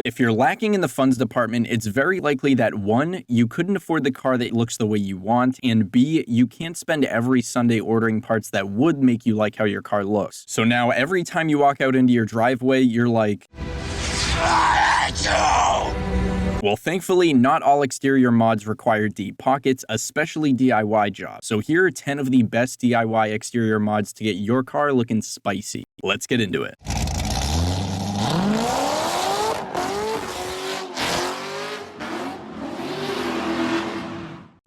If you're lacking in the funds department, it's very likely that 1, you couldn't afford the car that looks the way you want, and B, you can't spend every Sunday ordering parts that would make you like how your car looks. So now every time you walk out into your driveway, you're like, well, thankfully, not all exterior mods require deep pockets, especially DIY jobs. So here are 10 of the best DIY exterior mods to get your car looking spicy. Let's get into it.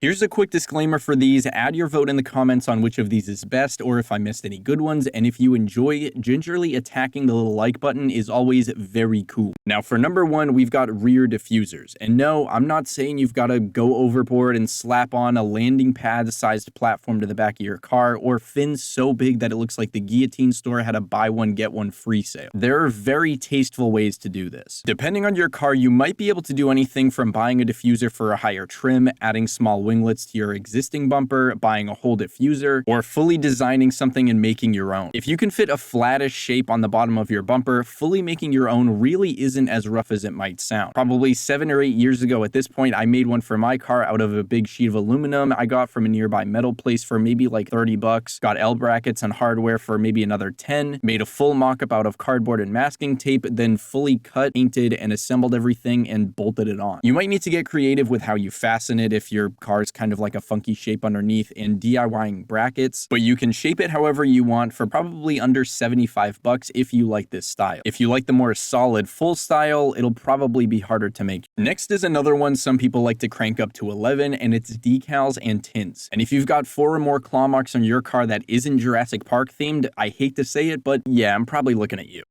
Here's a quick disclaimer for these. Add your vote in the comments on which of these is best or if I missed any good ones. And if you enjoy, gingerly attacking the little like button is always very cool. Now for number 1, we've got rear diffusers. And no, I'm not saying you've got to go overboard and slap on a landing pad sized platform to the back of your car or fins so big that it looks like the Guillotine store had a buy one get one free sale. There are very tasteful ways to do this. Depending on your car, you might be able to do anything from buying a diffuser for a higher trim, adding small winglets to your existing bumper, buying a whole diffuser, or fully designing something and making your own. If you can fit a flattish shape on the bottom of your bumper, fully making your own really isn't as rough as it might sound. Probably 7 or 8 years ago at this point, I made one for my car out of a big sheet of aluminum I got from a nearby metal place for maybe like 30 bucks, got L brackets and hardware for maybe another 10, made a full mock-up out of cardboard and masking tape, then fully cut, painted, and assembled everything and bolted it on. You might need to get creative with how you fasten it if your car's kind of like a funky shape underneath and DIYing brackets, but you can shape it however you want for probably under 75 bucks if you like this style. If you like the more solid full style, it'll probably be harder to make. Next is another one some people like to crank up to 11, and it's decals and tints. And if you've got 4 or more claw marks on your car that isn't Jurassic Park themed, I hate to say it, but yeah, I'm probably looking at you.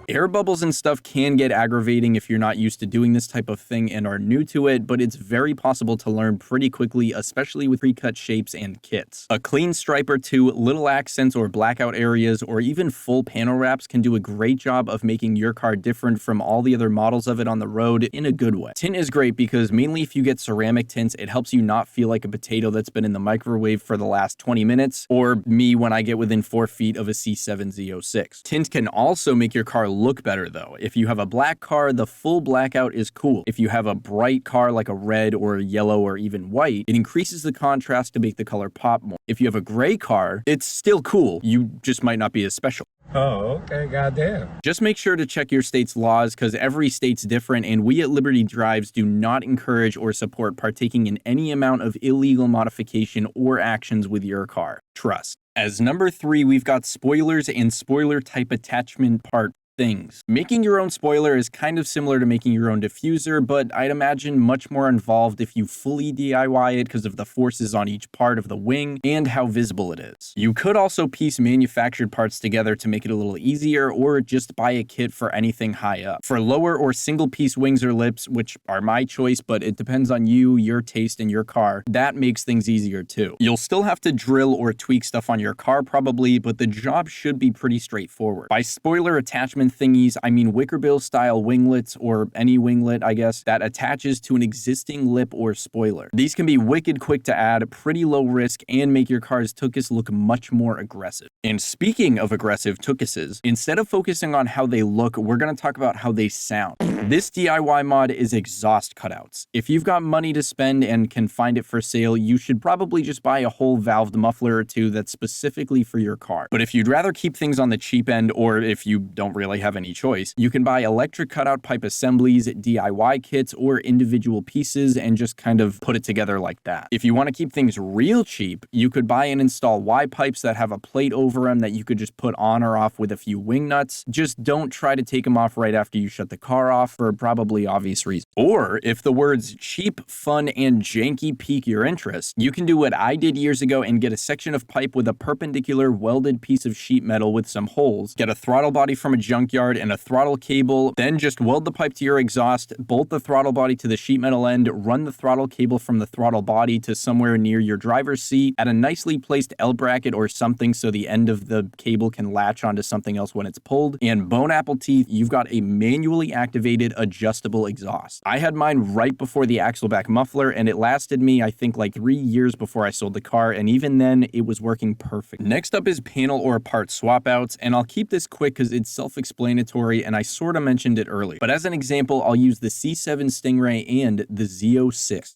Air bubbles and stuff can get aggravating if you're not used to doing this type of thing and are new to it, but it's very possible to learn pretty quickly, especially with pre-cut shapes and kits. A clean stripe or 2, little accents or blackout areas, or even full panel wraps can do a great job of making your car different from all the other models of it on the road in a good way. Tint is great because mainly if you get ceramic tints, it helps you not feel like a potato that's been in the microwave for the last 20 minutes, or me when I get within 4 feet of a C7 Z06. Tint can also make your car look better though. If you have a black car, the full blackout is cool. If you have a bright car like a red or a yellow or even white, it increases the contrast to make the color pop more. If you have a gray car, it's still cool. You just might not be as special. Oh, okay, goddamn. Just make sure to check your state's laws because every state's different, and we at Liberty Drives do not encourage or support partaking in any amount of illegal modification or actions with your car. Trust. As number 3, we've got spoilers and spoiler type attachment part things. Making your own spoiler is kind of similar to making your own diffuser, but I'd imagine much more involved if you fully DIY it because of the forces on each part of the wing and how visible it is. You could also piece manufactured parts together to make it a little easier, or just buy a kit for anything high up. For lower or single piece wings or lips, which are my choice, but it depends on you, your taste, and your car, that makes things easier too. You'll still have to drill or tweak stuff on your car probably, but the job should be pretty straightforward. By spoiler attachment thingies, I mean wicker bill style winglets, or any winglet, I guess, that attaches to an existing lip or spoiler. These can be wicked quick to add, pretty low risk, and make your car's tuchus look much more aggressive. And speaking of aggressive tuchuses, instead of focusing on how they look, we're going to talk about how they sound. This DIY mod is exhaust cutouts. If you've got money to spend and can find it for sale, you should probably just buy a whole valved muffler or 2 that's specifically for your car. But if you'd rather keep things on the cheap end, or if you don't really have any choice, you can buy electric cutout pipe assemblies, DIY kits, or individual pieces and just kind of put it together like that. If you want to keep things real cheap, you could buy and install Y pipes that have a plate over them that you could just put on or off with a few wing nuts. Just don't try to take them off right after you shut the car off for probably obvious reasons. Or if the words cheap, fun, and janky pique your interest, you can do what I did years ago and get a section of pipe with a perpendicular welded piece of sheet metal with some holes, get a throttle body from a junkyard junkyard and a throttle cable, then just weld the pipe to your exhaust, bolt the throttle body to the sheet metal end, run the throttle cable from the throttle body to somewhere near your driver's seat, add a nicely placed L bracket or something so the end of the cable can latch onto something else when it's pulled, and bone apple teeth, you've got a manually activated adjustable exhaust. I had mine right before the axleback muffler, and it lasted me, I think, like 3 years before I sold the car, and even then, it was working perfect. Next up is panel or part swap outs, and I'll keep this quick because it's self-explanatory and I sort of mentioned it earlier. But as an example, I'll use the C7 Stingray and the Z06.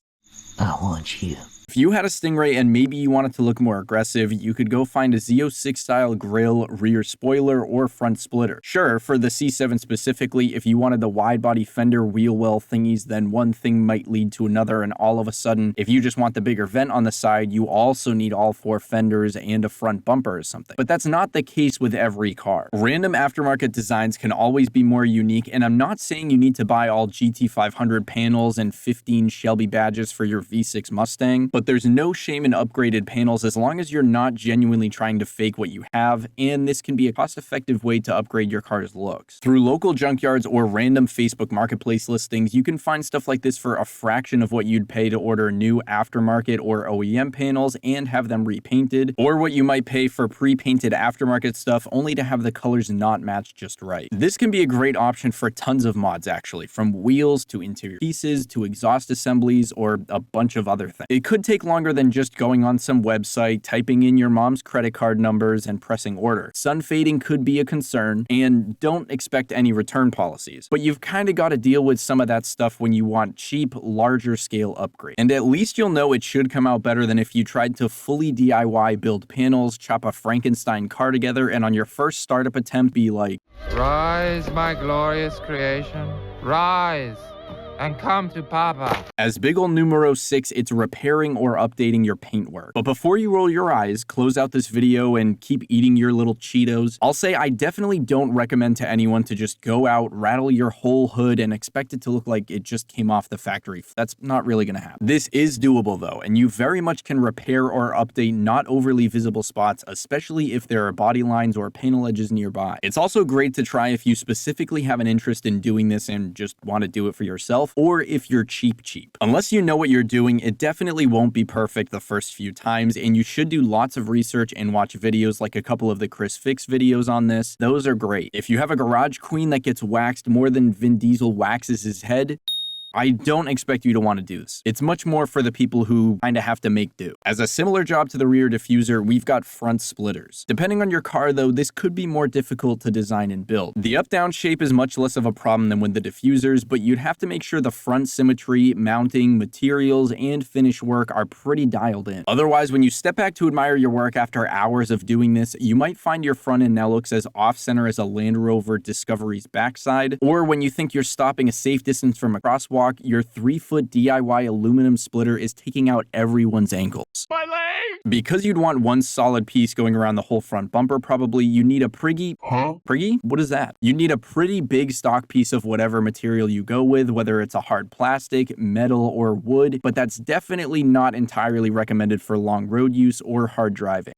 I want you. If you had a Stingray and maybe you wanted to look more aggressive, you could go find a Z06 style grille, rear spoiler, or front splitter. Sure, for the C7 specifically, if you wanted the wide body fender wheel well thingies, then one thing might lead to another, and all of a sudden, if you just want the bigger vent on the side, you also need all 4 fenders and a front bumper or something. But that's not the case with every car. Random aftermarket designs can always be more unique, and I'm not saying you need to buy all GT500 panels and 15 Shelby badges for your V6 Mustang, but there's no shame in upgraded panels as long as you're not genuinely trying to fake what you have, and this can be a cost-effective way to upgrade your car's looks. Through local junkyards or random Facebook marketplace listings, you can find stuff like this for a fraction of what you'd pay to order new aftermarket or OEM panels and have them repainted, or what you might pay for pre-painted aftermarket stuff only to have the colors not match just right. This can be a great option for tons of mods actually, from wheels to interior pieces to exhaust assemblies or a bunch of other things. It could take longer than just going on some website, typing in your mom's credit card numbers, and pressing order. Sun fading could be a concern, and don't expect any return policies. But you've kind of got to deal with some of that stuff when you want cheap, larger scale upgrades. And at least you'll know it should come out better than if you tried to fully DIY build panels, chop a Frankenstein car together, and on your first startup attempt be like, "Rise, my glorious creation, rise and come to Papa." As big ol' numero 6, it's repairing or updating your paintwork. But before you roll your eyes, close out this video and keep eating your little Cheetos, I'll say I definitely don't recommend to anyone to just go out, rattle your whole hood, and expect it to look like it just came off the factory. That's not really gonna happen. This is doable though, and you very much can repair or update not overly visible spots, especially if there are body lines or panel edges nearby. It's also great to try if you specifically have an interest in doing this and just want to do it for yourself, or if you're cheap. Unless you know what you're doing, it definitely won't be perfect the first few times, and you should do lots of research and watch videos like a couple of the Chris Fix videos on this. Those are great. If you have a garage queen that gets waxed more than Vin Diesel waxes his head, I don't expect you to want to do this. It's much more for the people who kind of have to make do. As a similar job to the rear diffuser, we've got front splitters. Depending on your car though, this could be more difficult to design and build. The up-down shape is much less of a problem than with the diffusers, but you'd have to make sure the front symmetry, mounting, materials, and finish work are pretty dialed in. Otherwise, when you step back to admire your work after hours of doing this, you might find your front end now looks as off-center as a Land Rover Discovery's backside, or when you think you're stopping a safe distance from a crosswalk, your 3-foot DIY aluminum splitter is taking out everyone's ankles. My leg! Because you'd want one solid piece going around the whole front bumper, probably you need a Priggy. Huh? Priggy? What is that? You need a pretty big stock piece of whatever material you go with, whether it's a hard plastic, metal, or wood, but that's definitely not entirely recommended for long road use or hard driving.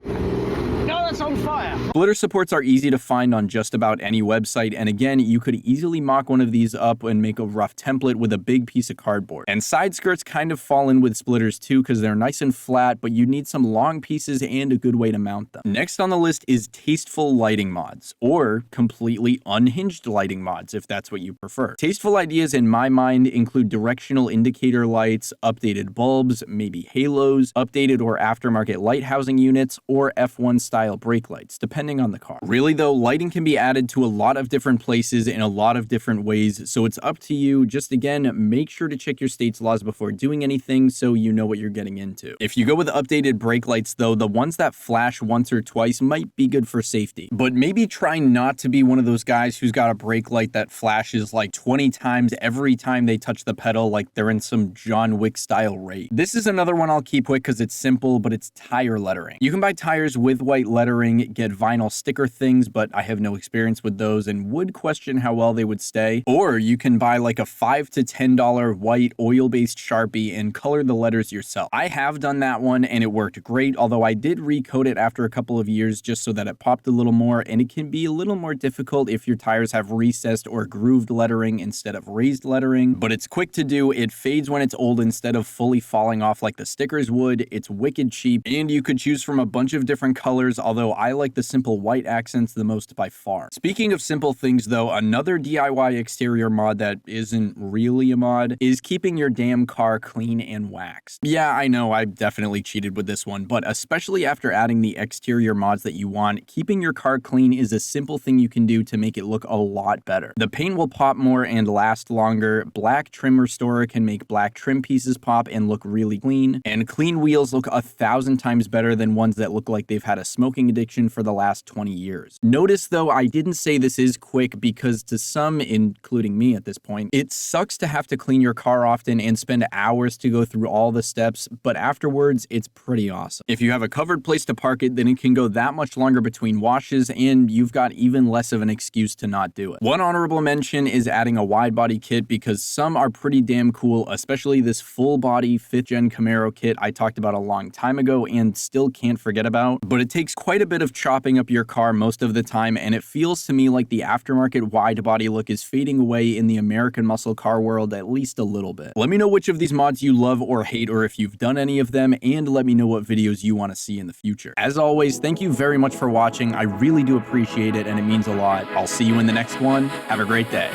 It's on fire. Splitter supports are easy to find on just about any website, and again, you could easily mock one of these up and make a rough template with a big piece of cardboard. And side skirts kind of fall in with splitters too because they're nice and flat, but you need some long pieces and a good way to mount them. Next on the list is tasteful lighting mods, or completely unhinged lighting mods if that's what you prefer. Tasteful ideas in my mind include directional indicator lights, updated bulbs, maybe halos, updated or aftermarket light housing units, or F1 style brake lights, depending on the car. Really though, lighting can be added to a lot of different places in a lot of different ways, so it's up to you. Just again, make sure to check your state's laws before doing anything so you know what you're getting into. If you go with updated brake lights though, the ones that flash once or twice might be good for safety. But maybe try not to be one of those guys who's got a brake light that flashes like 20 times every time they touch the pedal like they're in some John Wick style raid. This is another one I'll keep quick because it's simple, but it's tire lettering. You can buy tires with white lettering lettering, get vinyl sticker things, but I have no experience with those and would question how well they would stay. Or you can buy like a $5 to $10 white oil-based Sharpie and color the letters yourself. I have done that one and it worked great, although I did recoat it after a couple of years just so that it popped a little more, and it can be a little more difficult if your tires have recessed or grooved lettering instead of raised lettering, but it's quick to do. It fades when it's old instead of fully falling off like the stickers would. It's wicked cheap, and you could choose from a bunch of different colors, although I like the simple white accents the most by far. Speaking of simple things though, another DIY exterior mod that isn't really a mod is keeping your damn car clean and waxed. Yeah, I know I definitely cheated with this one, but especially after adding the exterior mods that you want, keeping your car clean is a simple thing you can do to make it look a lot better. The paint will pop more and last longer, black trim restorer can make black trim pieces pop and look really clean, and clean wheels look 1,000 times better than ones that look like they've had a smoking addiction for the last 20 years. Notice though, I didn't say this is quick because to some, including me at this point, it sucks to have to clean your car often and spend hours to go through all the steps, but afterwards, it's pretty awesome. If you have a covered place to park it, then it can go that much longer between washes, and you've got even less of an excuse to not do it. One honorable mention is adding a wide body kit because some are pretty damn cool, especially this full body 5th gen Camaro kit I talked about a long time ago and still can't forget about, but it takes quite a bit of chopping up your car most of the time, and it feels to me like the aftermarket wide body look is fading away in the American muscle car world at least a little bit. Let me know which of these mods you love or hate, or if you've done any of them, and let me know what videos you want to see in the future. As always, thank you very much for watching. I really do appreciate it and it means a lot. I'll see you in the next one. Have a great day.